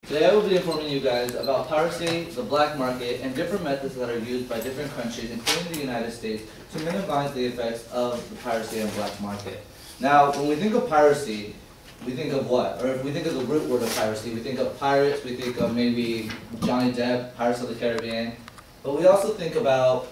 Today I will be informing you guys about piracy, the black market, and different methods that are used by different countries, including the United States, to minimize the effects of the piracy and black market. Now, when we think of piracy, we think of what? Or if we think of the root word of piracy, we think of pirates, we think of maybe Johnny Depp, Pirates of the Caribbean, but we also think about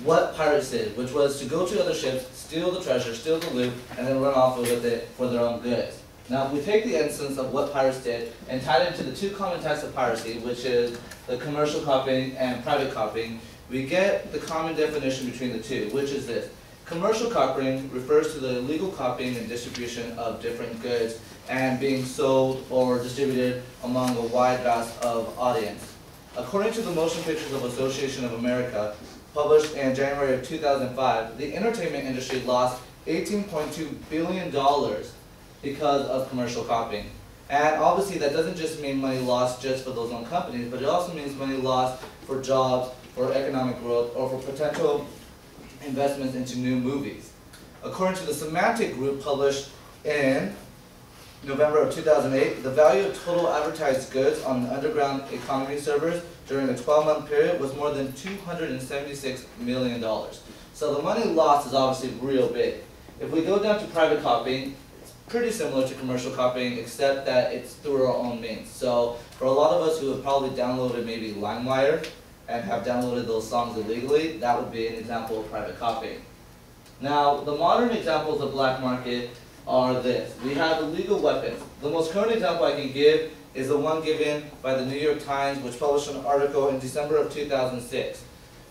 what pirates did, which was to go to other ships, steal the treasure, steal the loot, and then run off with it for their own goods. Now, if we take the instance of what pirates did and tie it into the two common types of piracy, which is the commercial copying and private copying, we get the common definition between the two, which is this. Commercial copying refers to the illegal copying and distribution of different goods and being sold or distributed among a wide vast of audience. According to the Motion Pictures Association of America, published in January of 2005, the entertainment industry lost $18.2 billion because of commercial copying. And obviously that doesn't just mean money lost just for those own companies, but it also means money lost for jobs, for economic growth, or for potential investments into new movies. According to the Semantic Group published in November of 2008, the value of total advertised goods on underground economy servers during a 12-month period was more than $276 million. So the money lost is obviously real big. If we go down to private copying, pretty similar to commercial copying, except that it's through our own means. So for a lot of us who have probably downloaded maybe LimeWire and have downloaded those songs illegally, that would be an example of private copying. Now, the modern examples of black market are this. We have illegal weapons. The most current example I can give is the one given by the New York Times, which published an article in December of 2006.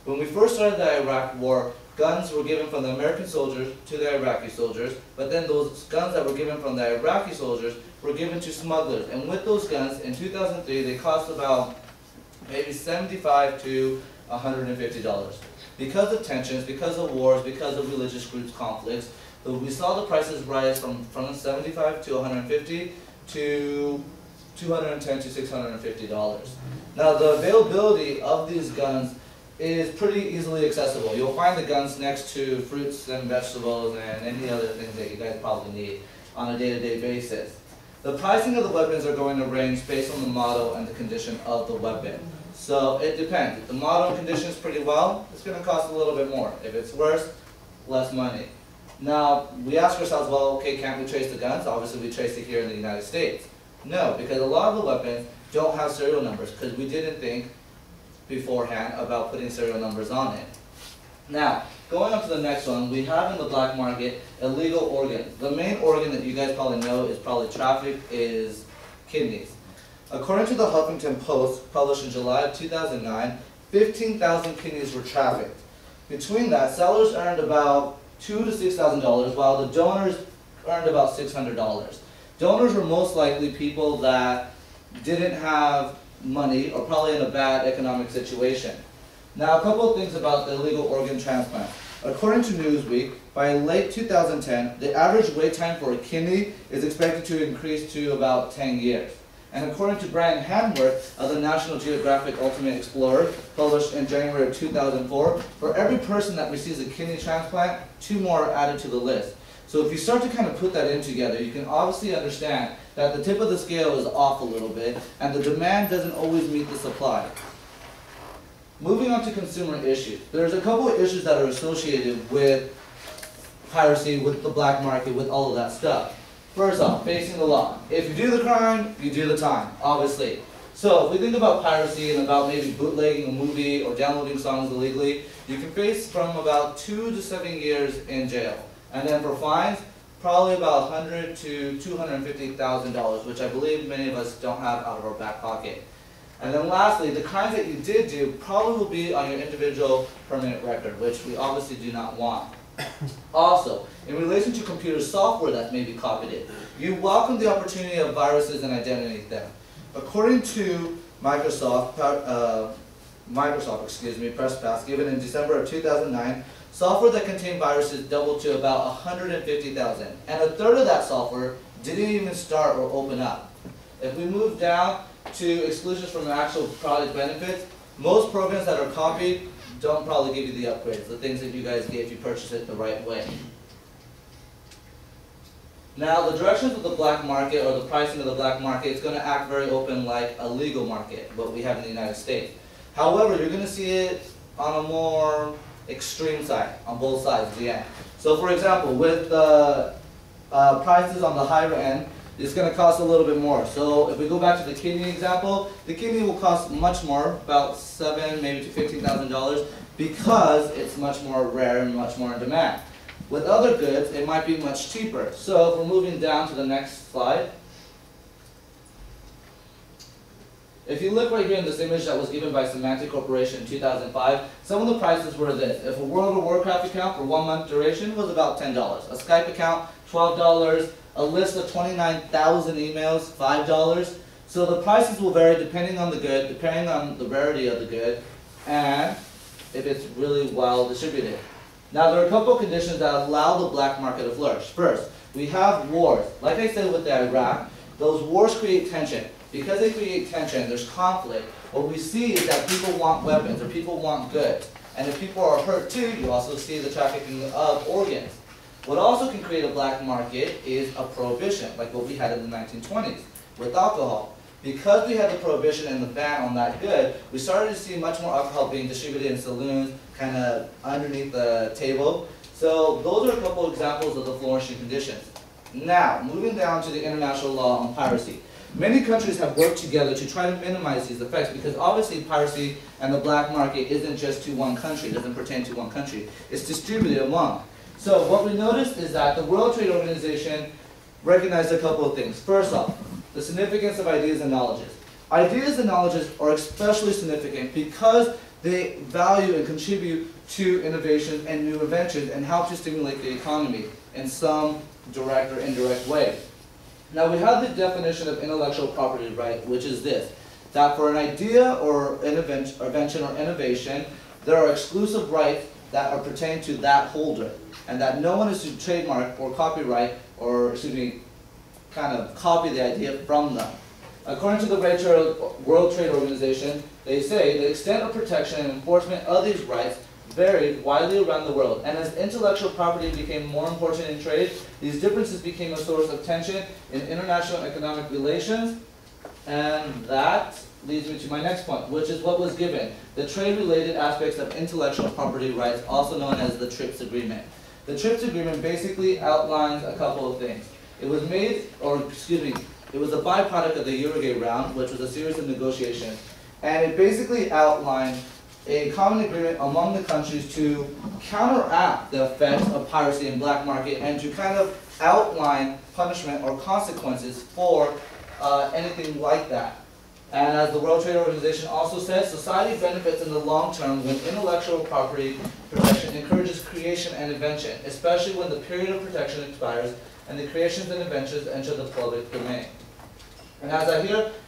When we first started the Iraq War, guns were given from the American soldiers to the Iraqi soldiers, but then those guns that were given from the Iraqi soldiers were given to smugglers. And with those guns, in 2003, they cost about maybe $75 to $150. Because of tensions, because of wars, because of religious groups' conflicts, we saw the prices rise from $75 to $150 to $210 to $650. Now, the availability of these guns is pretty easily accessible. You'll find the guns next to fruits and vegetables and any other things that you guys probably need on a day-to-day basis. The pricing of the weapons are going to range based on the model and the condition of the weapon. So it depends. If the model conditions pretty well, it's going to cost a little bit more. If it's worse, less money. Now, we ask ourselves, well, okay, can't we trace the guns? Obviously, we trace it here in the United States. No, because a lot of the weapons don't have serial numbers because we didn't think beforehand about putting serial numbers on it. Now, going on to the next one, we have in the black market illegal organs. The main organ that you guys probably know is probably trafficked is kidneys. According to the Huffington Post, published in July of 2009, 15,000 kidneys were trafficked. Between that, sellers earned about $2,000 to $6,000, while the donors earned about $600. Donors were most likely people that didn't have money or probably in a bad economic situation. Now, a couple of things about the illegal organ transplant. According to Newsweek, by late 2010, the average wait time for a kidney is expected to increase to about 10 years. And according to Brian Handworth of the National Geographic Ultimate Explorer, published in January of 2004, for every person that receives a kidney transplant, 2 more are added to the list. So if you start to kind of put that in together, you can obviously understand that the tip of the scale is off a little bit, and the demand doesn't always meet the supply. Moving on to consumer issues. There's a couple of issues that are associated with piracy, with the black market, with all of that stuff. First off, facing the law. If you do the crime, you do the time, obviously. So if we think about piracy and about maybe bootlegging a movie or downloading songs illegally, you can face from about 2 to 7 years in jail. And then for fines, probably about $100,000 to $250,000, which I believe many of us don't have out of our back pocket. And then lastly, the crimes that you did do probably will be on your individual permanent record, which we obviously do not want. Also, in relation to computer software that may be copied, you welcome the opportunity of viruses and identity theft. According to Microsoft press pass given in December of 2009, software that contained viruses doubled to about 150,000, and a third of that software didn't even start or open up. If we move down to exclusions from actual product benefits, most programs that are copied don't probably give you the upgrades, the things that you guys get if you purchase it the right way. Now, the directions of the black market or the pricing of the black market is going to act very open like a legal market, what we have in the United States. However, you're going to see it on a more extreme side, on both sides of the end. So, for example, with the prices on the higher end, it's going to cost a little bit more. So, if we go back to the kidney example, the kidney will cost much more, about $7,000 maybe to $15,000, because it's much more rare and much more in demand. With other goods, it might be much cheaper. So if we're moving down to the next slide, if you look right here in this image that was given by Symantec Corporation in 2005, some of the prices were this. If a World of Warcraft account for 1 month duration was about $10. A Skype account, $12. A list of 29,000 emails, $5. So the prices will vary depending on the good, depending on the rarity of the good, and if it's really well distributed. Now, there are a couple of conditions that allow the black market to flourish. First, we have wars. Like I said with the Iraq, those wars create tension. Because they create tension, there's conflict. What we see is that people want weapons or people want goods. And if people are hurt too, you also see the trafficking of organs. What also can create a black market is a prohibition, like what we had in the 1920s with alcohol. Because we had the prohibition and the ban on that good, we started to see much more alcohol being distributed in saloons, kind of underneath the table. So those are a couple examples of the flourishing conditions. Now, moving down to the international law on piracy. Many countries have worked together to try to minimize these effects because obviously piracy and the black market isn't just to one country, it doesn't pertain to one country. It's distributed among. So what we noticed is that the World Trade Organization recognized a couple of things. First off, the significance of ideas and knowledges. Ideas and knowledges are especially significant because they value and contribute to innovation and new inventions and help to stimulate the economy in some direct or indirect way. Now we have the definition of intellectual property right, which is this, that for an idea or an invention or innovation, there are exclusive rights that are pertaining to that holder, and that no one is to trademark or copyright or, kind of copy the idea from them. According to the World Trade Organization, they say the extent of protection and enforcement of these rights varied widely around the world, and as intellectual property became more important in trade, these differences became a source of tension in international economic relations, and that leads me to my next point, which is what was given, the trade-related aspects of intellectual property rights, also known as the TRIPS Agreement. The TRIPS Agreement basically outlines a couple of things. It was made, it was a byproduct of the Uruguay round, which was a series of negotiations, and it basically outlined a common agreement among the countries to counteract the effects of piracy and black market and to kind of outline punishment or consequences for anything like that. And as the World Trade Organization also says, society benefits in the long term when intellectual property protection encourages creation and invention, especially when the period of protection expires and the creations and inventions enter the public domain. And as I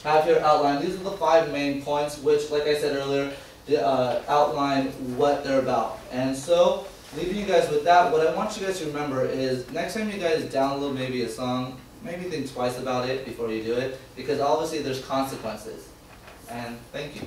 have here outlined, these are the 5 main points which, like I said earlier, outline what they're about. And so, leaving you guys with that, what I want you guys to remember is next time you guys download maybe a song, maybe think twice about it before you do it, because obviously there's consequences. And thank you.